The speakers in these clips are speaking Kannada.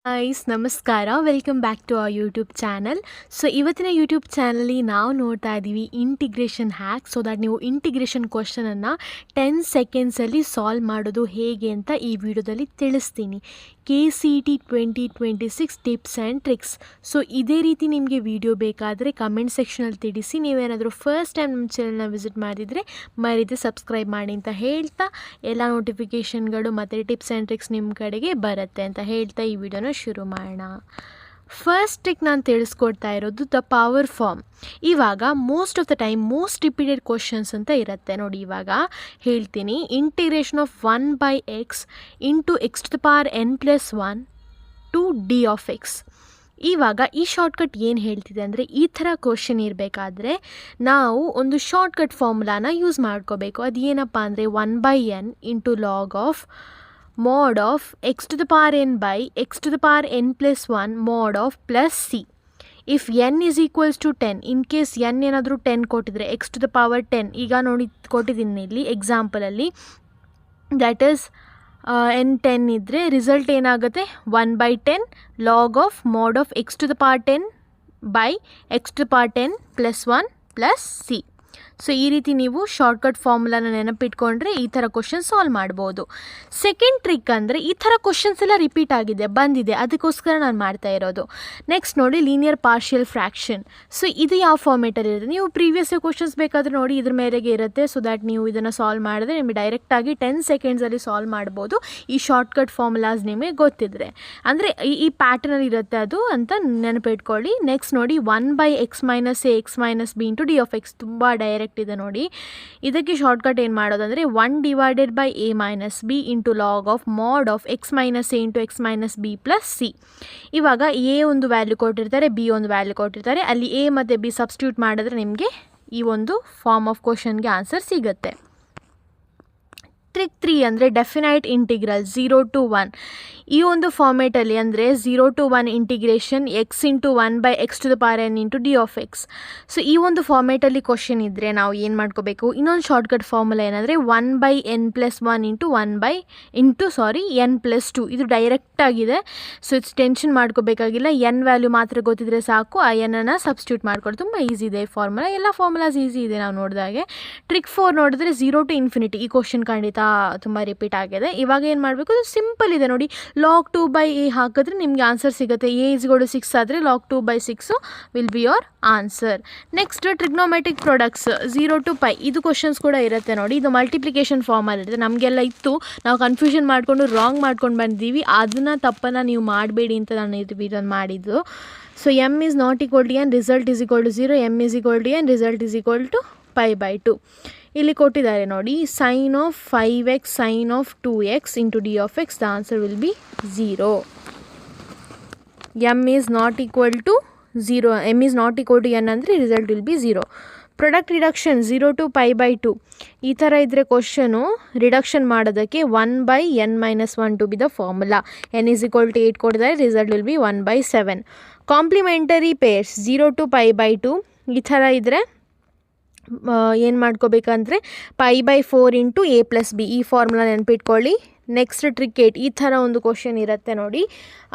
ಗೈಸ್ ನಮಸ್ಕಾರ, welcome back to our YouTube channel. So ಇವತ್ತಿನ ಯೂಟ್ಯೂಬ್ ಚಾನಲಲ್ಲಿ ನಾವು ನೋಡ್ತಾ ಇದ್ದೀವಿ ಇಂಟಿಗ್ರೇಷನ್ ಹ್ಯಾಕ್. ಸೊ ದಟ್ ನೀವು ಇಂಟಿಗ್ರೇಷನ್ ಕ್ವಶನನ್ನು 10 ಸೆಕೆಂಡ್ಸಲ್ಲಿ ಸಾಲ್ವ್ ಮಾಡೋದು ಹೇಗೆ ಅಂತ ಈ ವಿಡಿಯೋದಲ್ಲಿ ತಿಳಿಸ್ತೀನಿ. KCET 2026 tips and tricks. So ಇದೇ ರೀತಿ ನಿಮಗೆ ವಿಡಿಯೋ ಬೇಕಾದರೆ ಕಮೆಂಟ್ ಸೆಕ್ಷನಲ್ಲಿ ತಿಳಿಸಿ. ನೀವೇನಾದರೂ ಫಸ್ಟ್ ಟೈಮ್ ನಮ್ಮ ಚಾನಲ್ನ ವಿಸಿಟ್ ಮಾಡಿದರೆ ಮರೀದೆ ಸಬ್ಸ್ಕ್ರೈಬ್ ಮಾಡಿ ಅಂತ ಹೇಳ್ತಾ, ಎಲ್ಲ ನೋಟಿಫಿಕೇಷನ್ಗಳು ಮತ್ತು ಟಿಪ್ಸ್ ಆ್ಯಂಡ್ ಟ್ರಿಕ್ಸ್ ನಿಮ್ಮ ಕಡೆಗೆ ಬರುತ್ತೆ ಅಂತ ಹೇಳ್ತಾ ಈ ವಿಡಿಯೋನ ಶುರು ಮಾಡೋಣ. ಫಸ್ಟ್ ಟ್ರಿಕ್ ನಾನು ತಿಳಿಸ್ಕೊಡ್ತಾ ಇರೋದು ದ ಪವರ್ ಫಾರ್ಮ್. ಇವಾಗ most of the time most repeated questions ಅಂತ ಇರುತ್ತೆ ನೋಡಿ. ಇವಾಗ ಹೇಳ್ತೀನಿ, integration of 1/x into x⁴n+1 to d(x). ಇವಾಗ ಈ ಶಾರ್ಟ್ಕಟ್ ಏನು ಹೇಳ್ತಿದೆ ಅಂದರೆ, ಈ ಥರ ಕ್ವಶನ್ ಇರಬೇಕಾದ್ರೆ ನಾವು ಒಂದು ಶಾರ್ಟ್ಕಟ್ ಫಾರ್ಮುಲಾನ ಯೂಸ್ ಮಾಡ್ಕೋಬೇಕು. ಅದು ಏನಪ್ಪ ಅಂದರೆ 1/n into log of mod of x⁴n by x⁴n+1 mod of plus c. If n is equals to 10, in case n ಏನಾದರೂ 10 ಕೊಟ್ಟಿದ್ರೆ x⁴10, ಈಗ ನೋಡಿ ಕೊಟ್ಟಿದ್ದೀನಿ ಇಲ್ಲಿ ಎಕ್ಸಾಂಪಲಲ್ಲಿ, ದ್ಯಾಟ್ ಈಸ್ n 10 ಇದ್ದರೆ ರಿಸಲ್ಟ್ ಏನಾಗುತ್ತೆ 1/10 log of mod of x⁴10 by x⁴10+1 plus c. So ಈ ರೀತಿ ನೀವು ಶಾರ್ಟ್ಕಟ್ ಫಾರ್ಮುಲಾನ ನೆನಪಿಟ್ಕೊಂಡ್ರೆ ಈ ಥರ ಕ್ವಶನ್ ಸಾಲ್ವ್ ಮಾಡ್ಬೋದು. ಸೆಕೆಂಡ್ ಟ್ರಿಕ್ ಅಂದರೆ, ಈ ಥರ ಕ್ವಶನ್ಸ್ ಎಲ್ಲ ರಿಪೀಟ್ ಬಂದಿದೆ, ಅದಕ್ಕೋಸ್ಕರ ನಾನು ಮಾಡ್ತಾ ಇರೋದು. ನೆಕ್ಸ್ಟ್ ನೋಡಿ, ಲೀನಿಯರ್ ಪಾರ್ಷಿಯಲ್ ಫ್ರ್ಯಾಕ್ಷನ್. ಸೊ ಇದು ಯಾವ ಫಾರ್ಮೇಟಲ್ಲಿ ಇರುತ್ತೆ, ನೀವು ಪ್ರೀವಿಯಸ್ ಕ್ವಶನ್ಸ್ ಬೇಕಾದರೆ ನೋಡಿ ಇದ್ರ ಮೇರೆಗೆ ಇರುತ್ತೆ. ಸೊ ದ್ಯಾಟ್ ನೀವು ಇದನ್ನು ಸಾಲ್ವ್ ಮಾಡಿದ್ರೆ ನಿಮಗೆ ಡೈರೆಕ್ಟಾಗಿ 10 ಸೆಕೆಂಡ್ಸಲ್ಲಿ ಸಾಲ್ವ್ ಮಾಡ್ಬೋದು, ಈ ಶಾರ್ಟ್ಕಟ್ ಫಾರ್ಮುಲಾಸ್ ನಿಮಗೆ ಗೊತ್ತಿದ್ರೆ. ಅಂದರೆ ಈ ಪ್ಯಾಟರ್ನಲ್ಲಿ ಇರುತ್ತೆ ಅದು ಅಂತ ನೆನಪಿಟ್ಕೊಳ್ಳಿ. ನೆಕ್ಸ್ಟ್ ನೋಡಿ, 1/x - a x - b into d(x). ತುಂಬ ಡೈರೆಕ್ಟ್ ಇದೆ ನೋಡಿ. ಇದಕ್ಕೆ ಶಾರ್ಟ್ಕಟ್ ಏನು ಮಾಡೋದಂದರೆ 1/a - b into log of mod of x - a into x - b plus c. ಇವಾಗ a ಒಂದು ವ್ಯಾಲ್ಯೂ ಕೊಟ್ಟಿರ್ತಾರೆ, b ಒಂದು ವ್ಯಾಲ್ಯೂ ಕೊಟ್ಟಿರ್ತಾರೆ, ಅಲ್ಲಿ a ಮತ್ತು b ಸಬ್ಸ್ಟಿಟ್ಯೂಟ್ ಮಾಡಿದ್ರೆ ನಿಮಗೆ ಈ ಒಂದು ಫಾರ್ಮ್ ಆಫ್ ಕ್ವಶನ್ಗೆ ಆನ್ಸರ್ ಸಿಗುತ್ತೆ. ಟ್ರಿಕ್ 3 ಅಂದರೆ ಡೆಫಿನೈಟ್ ಇಂಟಿಗ್ರಲ್ 0 to 1. ಈ ಒಂದು ಫಾರ್ಮೇಟಲ್ಲಿ ಅಂದರೆ 0 to 1 integration x into 1/x⁴n into d(x). So ಈ ಒಂದು ಫಾರ್ಮೇಟಲ್ಲಿ ಕ್ವಶನ್ ಇದ್ದರೆ ನಾವು ಏನು ಮಾಡ್ಕೋಬೇಕು, ಇನ್ನೊಂದು ಶಾರ್ಟ್ಕಟ್ ಫಾರ್ಮುಲಾ ಏನಂದರೆ 1/n+1 ಇಂಟು n+2. ಇದು ಡೈರೆಕ್ಟಾಗಿದೆ. ಸೊ ಇಟ್ಸ್ ಟೆನ್ಷನ್ ಮಾಡ್ಕೋಬೇಕಾಗಿಲ್ಲ, n ವ್ಯಾಲ್ಯೂ ಮಾತ್ರ ಗೊತ್ತಿದ್ರೆ ಸಾಕು, ಆ n ಸಬ್ಸ್ಟಿಟ್ಯೂಟ್ ಮಾಡ್ಕೊಳ್ಳಿ. ತುಂಬ ಈಸಿ ಇದೆ ಈ ಫಾರ್ಮುಲಾ, ಎಲ್ಲ ಫಾರ್ಮುಲಾಸ್ ಈಸಿ ಇದೆ ನಾವು ನೋಡಿದಾಗೆ. ಟ್ರಿಕ್ 4 ನೋಡಿದ್ರೆ 0 to ∞. ಈ ಕ್ವಶನ್ ಖಂಡಿತ ತುಂಬ ರಿಪೀಟ್ ಆಗಿದೆ. ಇವಾಗ ಏನು ಮಾಡಬೇಕು, ಅದು ಸಿಂಪಲ್ ಇದೆ ನೋಡಿ, log 2/a ಹಾಕಿದ್ರೆ ನಿಮಗೆ ಆನ್ಸರ್ ಸಿಗುತ್ತೆ. a = 6 ಆದರೆ log 2/6 will be your answer. Next trigonometric products 0 to π. ಇದು ಕ್ವಶನ್ಸ್ ಕೂಡ ಇರುತ್ತೆ ನೋಡಿ. ಇದು ಮಲ್ಟಿಪ್ಲಿಕೇಶನ್ ಫಾರ್ಮಲ್ಲಿ ಇರುತ್ತೆ. ನಮಗೆಲ್ಲ ಇತ್ತು, ನಾವು ಕನ್ಫ್ಯೂಷನ್ ಮಾಡಿಕೊಂಡು ರಾಂಗ್ ಮಾಡ್ಕೊಂಡು ಬಂದಿದ್ದೀವಿ. ಅದನ್ನು ತಪ್ಪನ್ನು ನೀವು ಮಾಡಬೇಡಿ ಅಂತ ನಾನು ಇದನ್ನು ಮಾಡಿದ್ದು. So m is not equal to n, result is equal to 0, m is equal to n, result is equal to π/2. ಇಲ್ಲಿ ಕೊಟ್ಟಿದ್ದಾರೆ ನೋಡಿ, sin of 5x sin of 2x into d(x), the answer will be 0. m is not equal to 0, m is not equal to n ಅಂದರೆ result will B 0. Product reduction 0 to π/2. ಈ ಥರ ಇದ್ದರೆ ಕ್ವಶನು ರಿಡಕ್ಷನ್ ಮಾಡೋದಕ್ಕೆ 1/n - 1 to be the formula. n is equal to 8 ಕೊಟ್ಟಿದ್ದಾರೆ, result will be 1/7. Complementary pairs 0 to π/2. ಈ ಥರ ಇದ್ದರೆ ಏನು ಮಾಡ್ಕೋಬೇಕಂದ್ರೆ π/4 ಇಂಟು a + b, ಈ ಫಾರ್ಮುಲಾ ನೆನಪಿಟ್ಕೊಳ್ಳಿ. Next trick 8. ಈ ಥರ ಒಂದು ಕ್ವಶನ್ ಇರುತ್ತೆ ನೋಡಿ,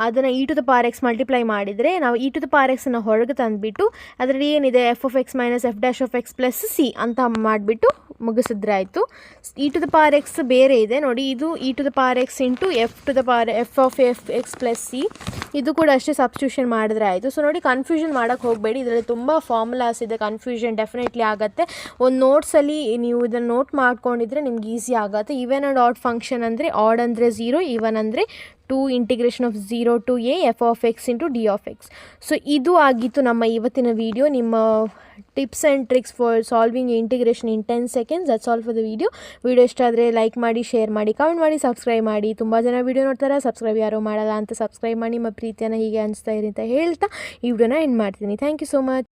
ಅದನ್ನು e⁻x ಮಲ್ಟಿಪ್ಲೈ ಮಾಡಿದರೆ ನಾವು e⁻x ಹೊರಗೆ ತಂದುಬಿಟ್ಟು ಅದರಲ್ಲಿ ಏನಿದೆ f(x - f'(x + c) ಅಂತ ಮಾಡಿಬಿಟ್ಟು ಮುಗಿಸಿದ್ರೆ ಆಯಿತು. e⁻x ಬೇರೆ ಇದೆ ನೋಡಿ, ಇದು e⁻x ಇಂಟು f(f(x + c). ಇದು ಕೂಡ ಅಷ್ಟೇ ಸಬ್ಸ್ಟಿಟ್ಯೂಷನ್ ಮಾಡಿದ್ರೆ ಆಯಿತು. ಸೊ ನೋಡಿ, ಕನ್ಫ್ಯೂಷನ್ ಮಾಡೋಕ್ಕೆ ಹೋಗಬೇಡಿ, ಇದರಲ್ಲಿ ತುಂಬ ಫಾರ್ಮುಲಾಸ್ ಇದೆ, ಕನ್ಫ್ಯೂಷನ್ ಡೆಫಿನೆಟ್ಲಿ ಆಗುತ್ತೆ. ಒಂದು ನೋಟ್ಸಲ್ಲಿ ನೀವು ಇದನ್ನು ನೋಟ್ ಮಾಡ್ಕೊಂಡಿದ್ರೆ ನಿಮ್ಗೆ ಈಸಿ ಆಗುತ್ತೆ. ಈವನ್ ಆ್ಯಂಡ್ ಆಡ್ ಫಂಕ್ಷನ್ ಅಂದರೆ ಆಡ್ ಅಂದರೆ 0, ಈವನ್ ಅಂದರೆ 2 integration of 0 to a f(x into d(x). So ಇದು ಆಗಿತ್ತು ನಮ್ಮ ಇವತ್ತಿನ ವಿಡಿಯೋ, ನಿಮ್ಮ tips and tricks for solving integration in 10 seconds. That's all for the video. Video ಇಷ್ಟ ಆದರೆ ಲೈಕ್ ಮಾಡಿ, ಶೇರ್ ಮಾಡಿ, ಕಮೆಂಟ್ ಮಾಡಿ, ಸಬ್ಸ್ಕ್ರೈಬ್ ಮಾಡಿ. ತುಂಬ ಜನ ವಿಡಿಯೋ ನೋಡ್ತಾರೆ, ಸಬ್ಸ್ಕ್ರೈಬ್ ಯಾರೋ ಮಾಡಲ್ಲ ಅಂತ ಸಬ್ಸ್ಕ್ರೈಬ್ ಮಾಡಿ. ನಿಮ್ಮ ಪ್ರೀತಿಯನ್ನು ಹೀಗೆ ಅನಿಸ್ತಾ ಇರಿ ಅಂತ ಹೇಳ್ತಾ ಈ ವಿಡಿಯೋನ ಎಂಡ್ ಮಾಡ್ತೀನಿ. Thank you so much.